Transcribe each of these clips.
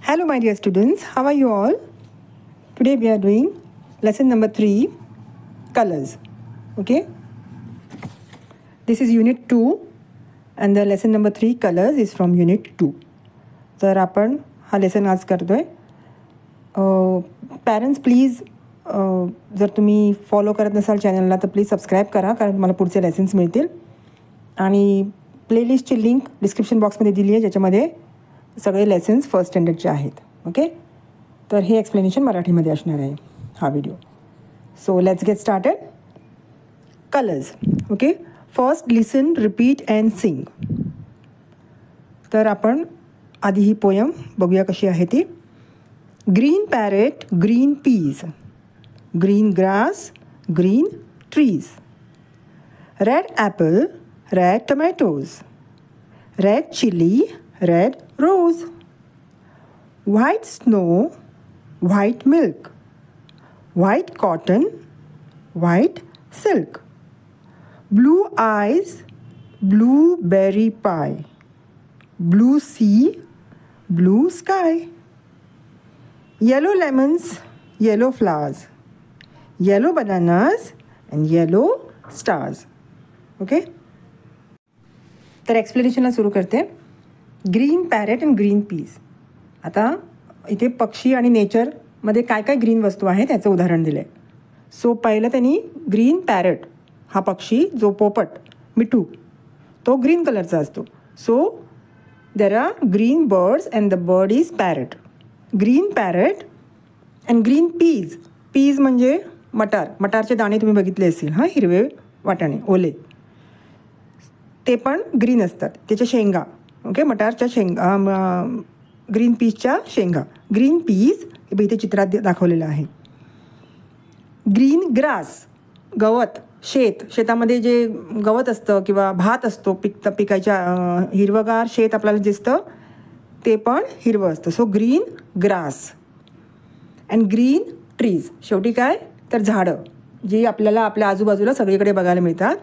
Hello my dear students, how are you all? Today we are doing lesson number 3, colors. Okay, this is unit 2 and the lesson number 3, colors, is from unit 2. तर आपण हा lesson आज करतोय. Parents please जर तुम्ही follow करत नसाल चॅनलला तर प्लीज सबस्क्राईब करा, कारण तुम्हाला पुढचे लेसन्स मिळतील. आणि प्लेलिस्टची लिंक डिस्क्रिप्शन बॉक्समध्ये दिली आहे, ज्याच्यामध्ये सगळे लेसन्स फर्स्ट स्टँडर्डचे आहेत. ओके, तर हे एक्सप्लेनेशन मराठीमध्ये असणार आहे हा video. So let's get started. Colours. Okay, first listen, repeat and sing. तर आपण आधी ही पोयम बघूया कशी आहे ती. Green parrot, green peas, green grass, green trees, red apple, red tomatoes, red chilli, red rose, white snow, white milk, white cotton, white silk, blue eyes, blueberry pie, blue sea, blue sky, yellow lemons, yellow flowers, yellow bananas and yellow stars. Okay, तर एक्सप्लेनेशनला सुरू करते. Green parrot and green पीज. आता इथे पक्षी आणि नेचरमध्ये काय काय green वस्तू आहे त्याचं उदाहरण दिलं आहे. सो पहिलं त्यांनी ग्रीन पॅरेट हा पक्षी, जो पोपट मिठू, तो ग्रीन कलरचा असतो. So there are green birds and the bird is parrot. Green parrot and green peas. Peas म्हणजे मटार. मटारचे दाणे तुम्ही बघितले असतील, हां, हिरवे वाटाणे ओले, ते पण ग्रीन असतात, त्याच्या शेंगा. ओके, मटारच्या शेंगा, ग्रीन पीजच्या शेंगा. ग्रीन पीज हे इथे चित्रात दाखवलेलं आहे. ग्रीन ग्रास, गवत, शेतामध्ये जे गवत असतं किंवा भात असतो पिकाच्या, हिरवगार शेत आपल्याला दिसतं, ते पण हिरवं असतं. So green grass. And green trees, शेवटी काय तर झाडं, जी आपल्याला आपल्या आजूबाजूला सगळीकडे बघायला मिळतात.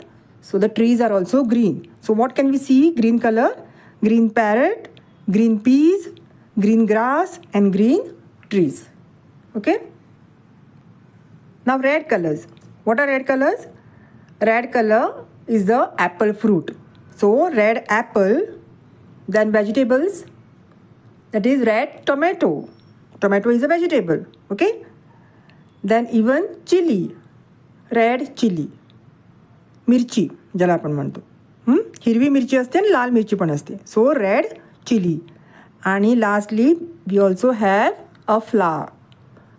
So the trees are also green. So what can we see? Green colour, green parrot, green peas, green grass and green trees. Okay, now red colors. What are red colors? Red color is the apple fruit. So red apple. Then vegetables, that is red tomato. Tomato is a vegetable. Okay, then even chili, red chili, मिरची ज्याला आपण म्हणतो. हिरवी मिरची असते आणि लाल मिरची पण असते. So red chilli. आणि lastly we also have a flower.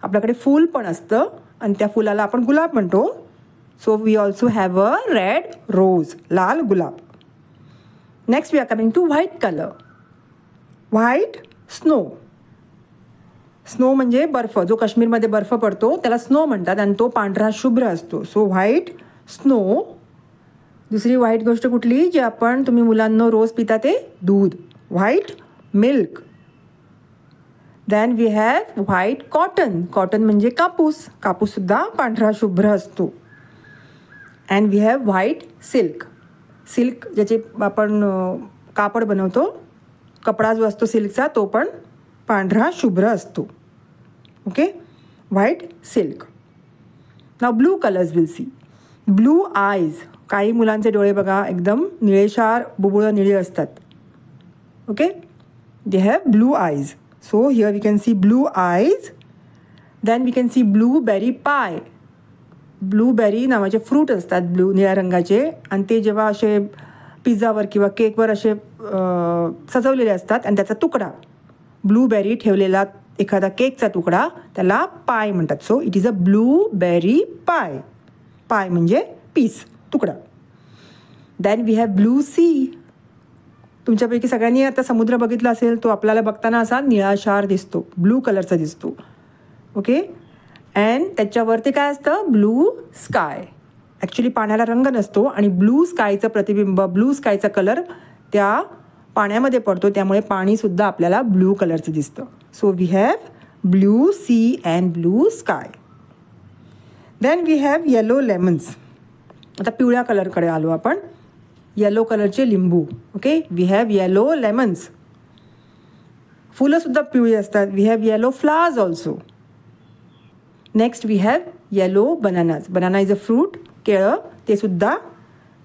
आपल्याकडे फूल पण असतं आणि त्या फुलाला आपण गुलाब म्हणतो. So we also have a red rose, लाल गुलाब. Next we are coming to white colour. White snow. Snow म्हणजे बर्फ. जो काश्मीरमध्ये बर्फ पडतो त्याला स्नो म्हणतात आणि तो पांढरा शुभ्र असतो. So white snow. दुसरी व्हाईट गोष्ट कुठली, जे आपण तुम्ही मुलांना रोज पिता ते दूध, white milk. Then we have white cotton. Cotton म्हणजे कापूस. कापूससुद्धा पांढरा शुभ्र असतो. And we have white silk. Silk ज्याचे आपण कापड बनवतो, कपडा जो असतो सिल्कचा, तो पण पांढरा शुभ्र असतो. Okay, white silk. Now blue colours will see. Blue eyes. काही मुलांचे डोळे बघा एकदम निळेशार, बुबुळं निळे असतात. Okay, they have blue eyes. So here we can see blue eyes. Then we can see blueberry pie. Blueberry नावाचे फ्रूट असतात ब्लू निळ्या रंगाचे, आणि ते जेव्हा असे पिझ्झावर किंवा केकवर असे सजवलेले असतात आणि त्याचा तुकडा, ब्लूबेरी ठेवलेला एखादा केकचा तुकडा, त्याला पाय म्हणतात. So it is a blueberry pie. Pie म्हणजे पीस, तुकडा. Then we have blue sea. तुमच्यापैकी सगळ्यांनी आता समुद्र बघितला असेल, तो आपल्याला बघताना असा निळाशार दिसतो, ब्लू कलरचा दिसतो. ओके, अँड त्याच्यावरती काय असतं, ब्लू स्काय. ॲक्च्युली पाण्याला रंग नसतो आणि ब्लू स्कायचं प्रतिबिंब, ब्लू स्कायचा कलर त्या पाण्यामध्ये पडतो, त्यामुळे पाणीसुद्धा आपल्याला ब्लू कलरचं दिसतं. So we have blue sea and blue sky. Then we have yellow lemons. आता पिवळ्या कलरकडे आलो आपण. येलो कलरचे लिंबू. Okay, we have yellow lemons. फुलंसुद्धा पिवळी असतात. We have yellow flowers also. Next we have yellow bananas. Banana is a fruit. केळं ते सुद्धा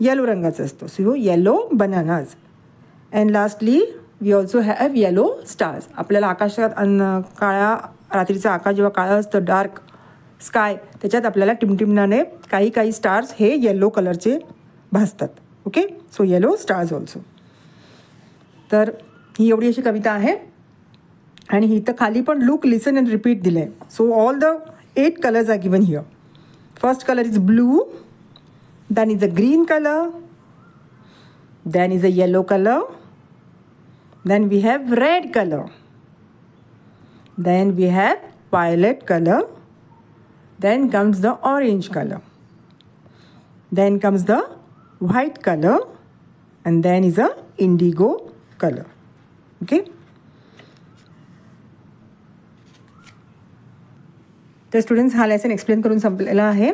येलो रंगाचं असतं. So yellow bananas. And lastly we also have yellow stars. आपल्याला आकाशात काळ्या रात्रीचं आकाश जेव्हा काळं असतं, डार्क स्काय, त्याच्यात आपल्याला टिमटिमणाने काही स्टार्स हे येलो कलरचे भासतात. Okay, so yellow stars also. तर ही एवढी अशी कविता आहे. आणि ही तर खाली पण लुक, लिसन अँड रिपीट दिलं आहे. So all the 8 colours are given here. First colour is blue, then is a green color, then is a yellow color, then we have red color, then we have violet color, then comes the orange color, then comes the white color, and then is a indigo color. Okay, तर students हा lesson explain करून संपलेला आहे.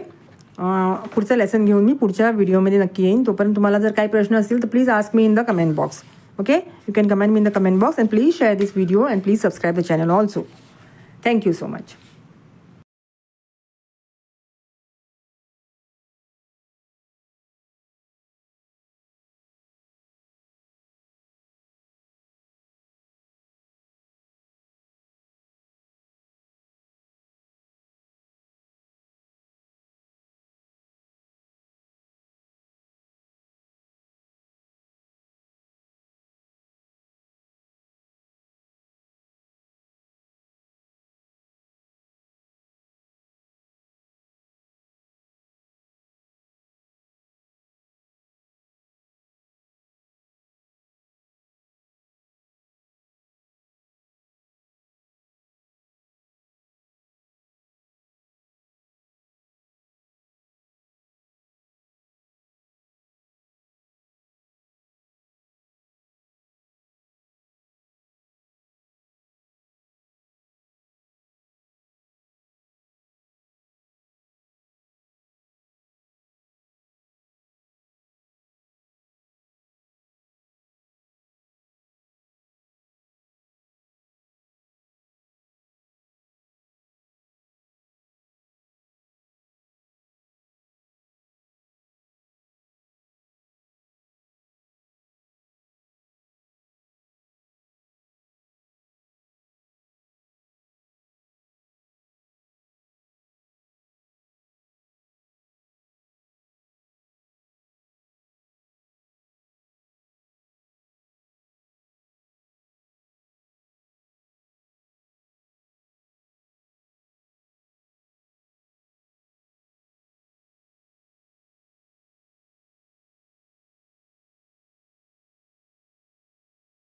पुढचा lesson घेऊन मी पुढच्या व्हिडिओमध्ये नक्की येईन. तोपर्यंत तुम्हाला जर काही प्रश्न असतील तर please ask me in the comment box. Okay, you can comment me in the comment box and please share this video and please subscribe the channel also. Thank you so much.